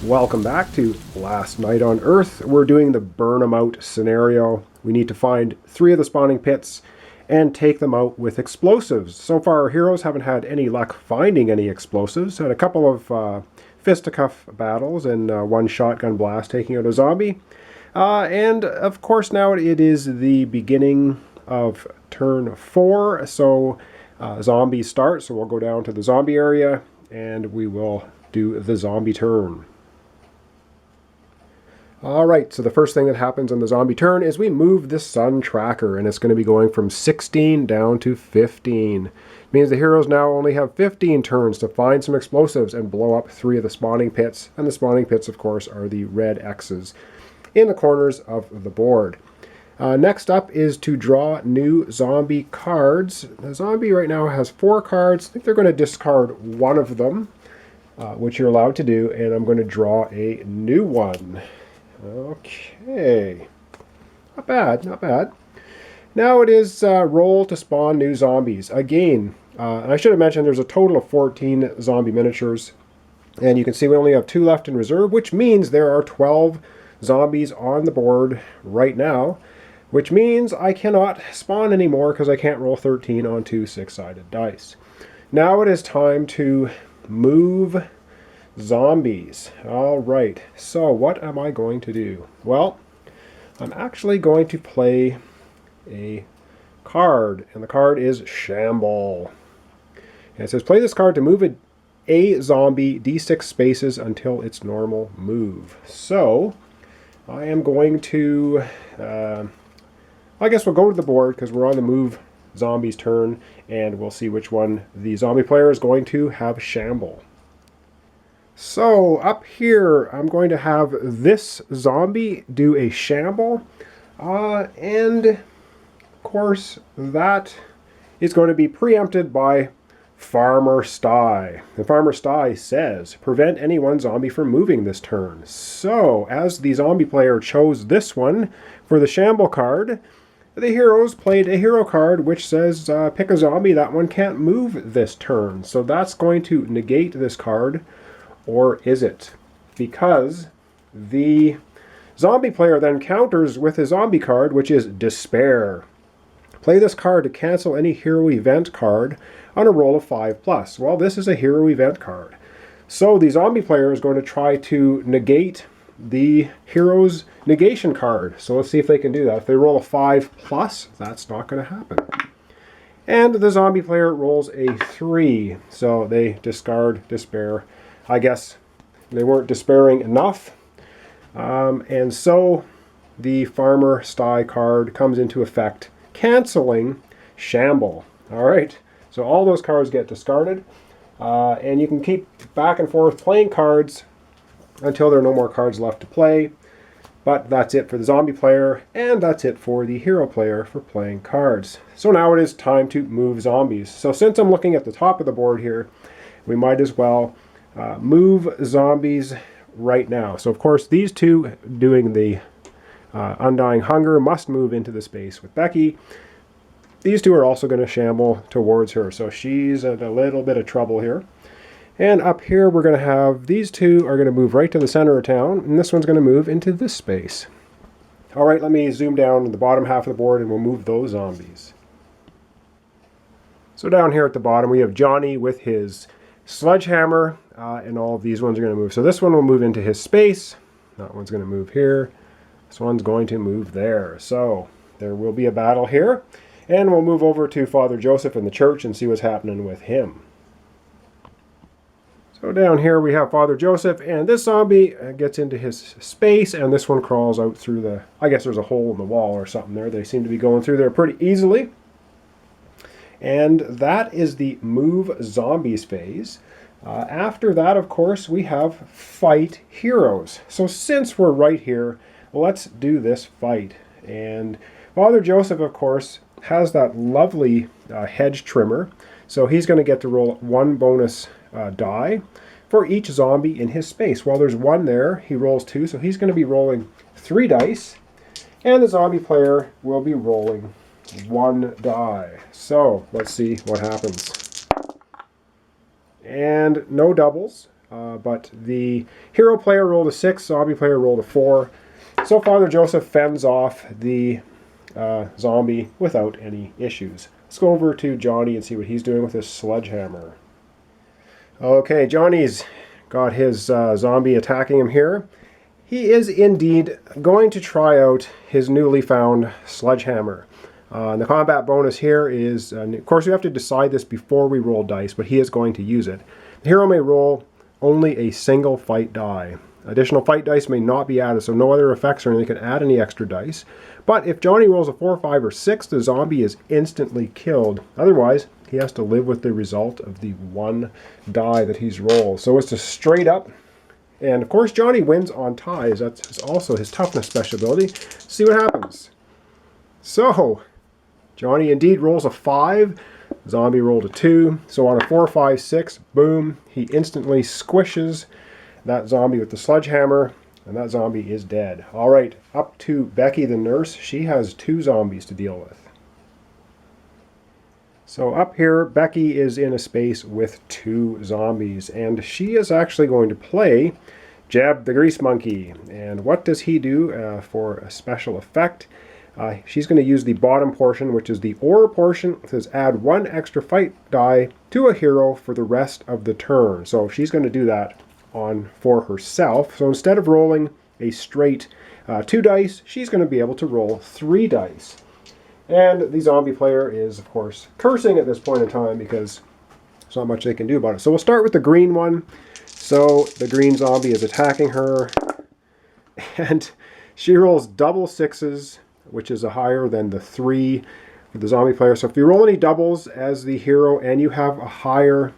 Welcome back to Last Night on Earth. We're doing the burn 'em out scenario. We need to find 3 of the spawning pits and take them out with explosives. So far our heroes haven't had any luck finding any explosives. Had a couple of fisticuff battles and one shotgun blast taking out a zombie. And of course now it is the beginning of turn 4, so zombies start. So we'll go down to the zombie area and we will do the zombie turn. Alright, so the first thing that happens on the zombie turn is we move the sun tracker, and it's going to be going from 16 down to 15. It means the heroes now only have 15 turns to find some explosives and blow up 3 of the spawning pits. And the spawning pits, of course, are the red X's in the corners of the board. Next up is to draw new zombie cards. The zombie right now has 4 cards. I think they're going to discard one of them, which you're allowed to do, and I'm going to draw a new one. Okay, not bad, not bad. Now it is roll to spawn new zombies. Again, I should have mentioned there's a total of 14 zombie miniatures, and you can see we only have 2 left in reserve, which means there are 12 zombies on the board right now, which means I cannot spawn anymore because I can't roll 13 on 2 6-sided dice. Now it is time to move zombies. Alright, so what am I going to do? Well, I'm actually going to play a card, and the card is Shamble. And it says play this card to move a zombie d6 spaces until its normal move. So, I am going to, I guess we'll go to the board because we're on the move zombies turn, and we'll see which one the zombie player is going to have Shamble. So up here I'm going to have this zombie do a Shamble, and of course that is going to be preempted by Farmer Sty. And Farmer Sty says prevent any one zombie from moving this turn. So as the zombie player chose this one for the Shamble card, the heroes played a hero card which says pick a zombie, that one can't move this turn. So that's going to negate this card. Or is it? Because the zombie player then counters with a zombie card, which is Despair. Play this card to cancel any hero event card on a roll of 5+. Well, this is a hero event card. So the zombie player is going to try to negate the hero's negation card. So let's see if they can do that. If they roll a 5+, that's not going to happen. And the zombie player rolls a 3. So they discard Despair. I guess they weren't despairing enough. And so the Farmer Sty card comes into effect, canceling Shamble. Alright, so all those cards get discarded. And you can keep back and forth playing cards until there are no more cards left to play. But that's it for the zombie player, and that's it for the hero player for playing cards. So now it is time to move zombies. So since I'm looking at the top of the board here, we might as well move zombies right now. So of course these 2 doing the Undying Hunger must move into the space with Becky. These 2 are also going to Shamble towards her, so she's in a little bit of trouble here. And up here we're going to have these 2 are going to move right to the center of town, and this one's going to move into this space. Alright, let me zoom down to the bottom half of the board and we'll move those zombies. So down here at the bottom we have Johnny with his sledgehammer, and all of these ones are going to move. So this one will move into his space. That one's going to move here. This one's going to move there. So there will be a battle here. And we'll move over to Father Joseph in the church and see what's happening with him. So down here we have Father Joseph, and this zombie gets into his space, and this one crawls out through the, I guess there's a hole in the wall or something there. They seem to be going through there pretty easily. And that is the move zombies phase. After that, of course, we have fight heroes. So since we're right here, let's do this fight. And Father Joseph, of course, has that lovely hedge trimmer. So he's going to get to roll 1 bonus die for each zombie in his space. While there's 1 there, he rolls 2. So he's going to be rolling 3 dice. And the zombie player will be rolling 1 die. So let's see what happens. And no doubles. but the hero player rolled a 6, zombie player rolled a 4. So Father Joseph fends off the zombie without any issues. Let's go over to Johnny and see what he's doing with his sledgehammer. Okay, Johnny's got his zombie attacking him here. He is indeed going to try out his newly found sledgehammer. And the combat bonus here is, of course, we have to decide this before we roll dice, but he is going to use it. The hero may roll only a single fight die. Additional fight dice may not be added, so no other effects or anything can add any extra dice. But if Johnny rolls a 4, 5, or 6, the zombie is instantly killed. Otherwise, he has to live with the result of the one die that he's rolled. So it's a straight up. And of course, Johnny wins on ties. That's also his toughness special ability. Let's see what happens. So, Johnny indeed rolls a 5. Zombie rolled a 2. So on a 4, 5, 6, boom, he instantly squishes that zombie with the sledgehammer, and that zombie is dead. All right, up to Becky the nurse. She has 2 zombies to deal with. So up here, Becky is in a space with 2 zombies, and she is actually going to play Jeb the Grease Monkey. And what does he do for a special effect? She's going to use the bottom portion, which is the or portion. It says add 1 extra fight die to a hero for the rest of the turn. So she's going to do that for herself. So instead of rolling a straight 2 dice, she's going to be able to roll 3 dice. And the zombie player is, of course, cursing at this point in time because there's not much they can do about it. So we'll start with the green one. So the green zombie is attacking her, and she rolls double 6s, which is a higher than the 3 for the zombie player. So if you roll any doubles as the hero and you have a higher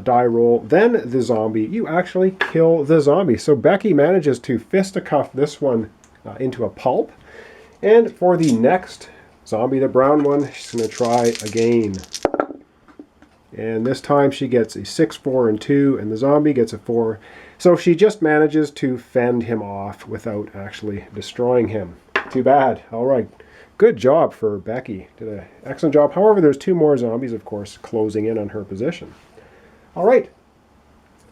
die roll than the zombie, you actually kill the zombie. So Becky manages to fisticuff this one into a pulp. And for the next zombie, the brown one, she's going to try again. And this time she gets a 6, 4, and 2, and the zombie gets a 4. So she just manages to fend him off without actually destroying him. Too bad. All right. Good job for Becky. Did an excellent job. However, there's 2 more zombies, of course, closing in on her position. All right.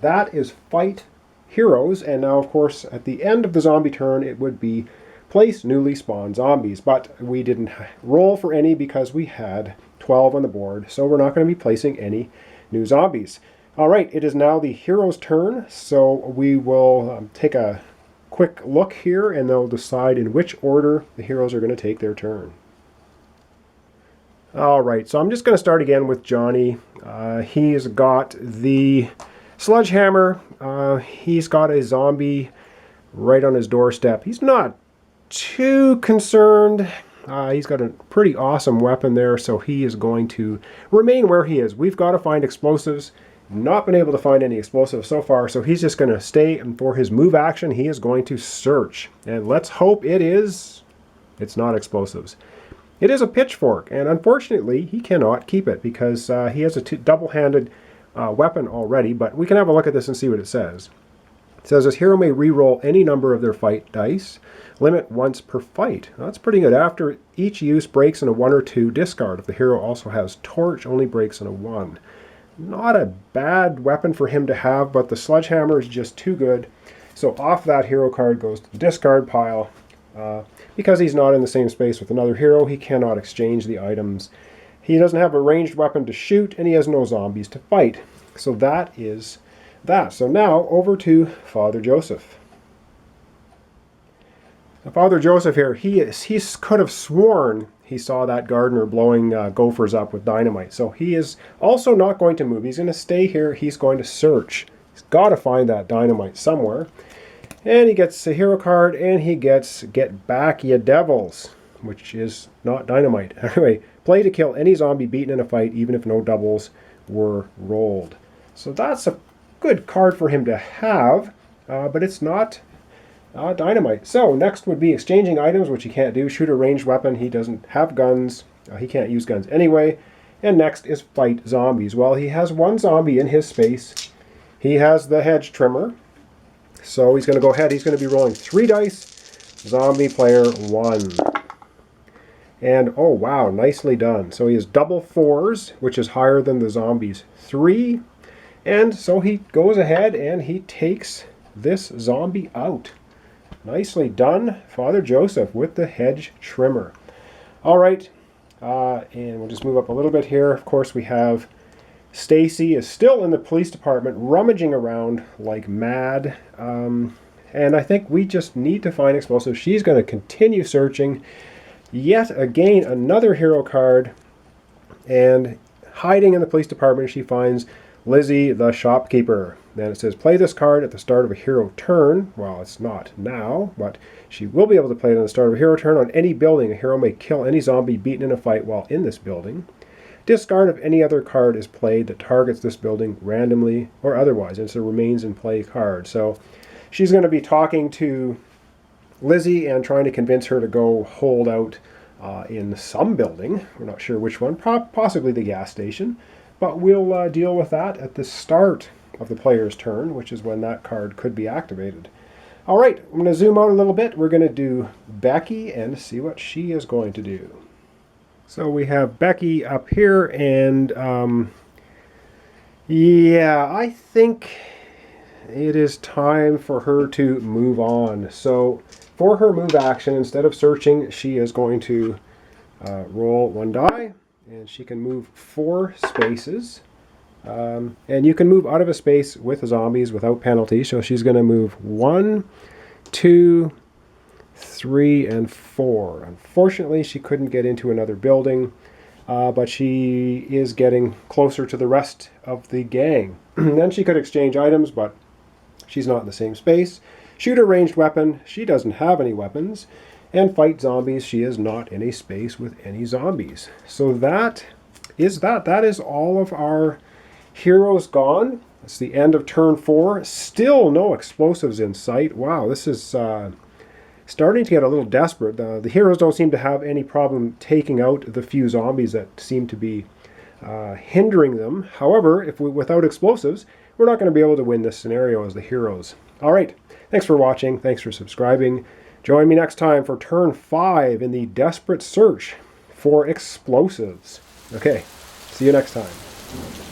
That is Fight Heroes. And now, of course, at the end of the zombie turn, it would be place newly spawned zombies. But we didn't roll for any because we had 12 on the board. So we're not going to be placing any new zombies. All right. It is now the hero's turn. So we will take a quick look here, and they'll decide in which order the heroes are going to take their turn. All right, so I'm just going to start again with Johnny. He's got the sledgehammer. He's got a zombie right on his doorstep. He's not too concerned. He's got a pretty awesome weapon there, so he is going to remain where he is. We've got to find explosives. Not been able to find any explosives so far, so he's just going to stay, and for his move action, he is going to search. And let's hope it's not explosives. It is a pitchfork, and unfortunately, he cannot keep it because he has a double-handed weapon already, but we can have a look at this and see what it says. It says, this hero may re-roll any number of their fight dice, limit once per fight. Now, that's pretty good. After each use breaks in a 1 or 2, discard. If the hero also has torch, only breaks in a 1. Not a bad weapon for him to have, but the sledgehammer is just too good. So off that hero card goes to the discard pile. Because he's not in the same space with another hero, he cannot exchange the items. He doesn't have a ranged weapon to shoot, and he has no zombies to fight. So that is that. So now over to Father Joseph. Now, Father Joseph here, he could have sworn he saw that gardener blowing gophers up with dynamite. So he is also not going to move. He's going to stay here. He's going to search. He's got to find that dynamite somewhere. And he gets a hero card, and he gets Get Back, Ya Devils, which is not dynamite. Anyway, play to kill any zombie beaten in a fight, even if no doubles were rolled. So that's a good card for him to have, but it's not dynamite. So next would be exchanging items, which he can't do. Shoot a ranged weapon. He doesn't have guns. He can't use guns anyway. And next is fight zombies. Well, he has 1 zombie in his space. He has the hedge trimmer. So he's going to go ahead. He's going to be rolling 3 dice. Zombie player 1. And oh wow, nicely done. So he has double 4s, which is higher than the zombies 3. And so he goes ahead and he takes this zombie out. Nicely done, Father Joseph, with the hedge trimmer. All right, and we'll just move up a little bit here. Of course, we have Stacy is still in the police department, rummaging around like mad. And I think we just need to find explosives. She's going to continue searching. Yet again, another hero card. And hiding in the police department, she finds Lizzie, the shopkeeper. Then it says, play this card at the start of a hero turn. Well, it's not now, but she will be able to play it on the start of a hero turn. On any building, a hero may kill any zombie beaten in a fight while in this building. Discard if any other card is played that targets this building randomly or otherwise. And it's a remains in play card. So she's going to be talking to Lizzie and trying to convince her to go hold out in some building. We're not sure which one, possibly the gas station. But we'll deal with that at the start of the player's turn, which is when that card could be activated. All right, I'm going to zoom out a little bit. We're going to do Becky and see what she is going to do. So we have Becky up here, and yeah, I think it is time for her to move on. So for her move action, instead of searching, she is going to roll one die, and she can move 4 spaces. And you can move out of a space with zombies without penalty. So she's going to move 1, 2, 3, and 4. Unfortunately, she couldn't get into another building, but she is getting closer to the rest of the gang. Then she could exchange items, but she's not in the same space. Shoot a ranged weapon. She doesn't have any weapons. And fight zombies. She is not in a space with any zombies. So that is that. That is all of our heroes gone. It's the end of turn 4. Still no explosives in sight. Wow, this is starting to get a little desperate. The heroes don't seem to have any problem taking out the few zombies that seem to be hindering them. However, without explosives, we're not going to be able to win this scenario as the heroes. All right, thanks for watching. Thanks for subscribing. Join me next time for turn 5 in the desperate search for explosives. Okay, see you next time.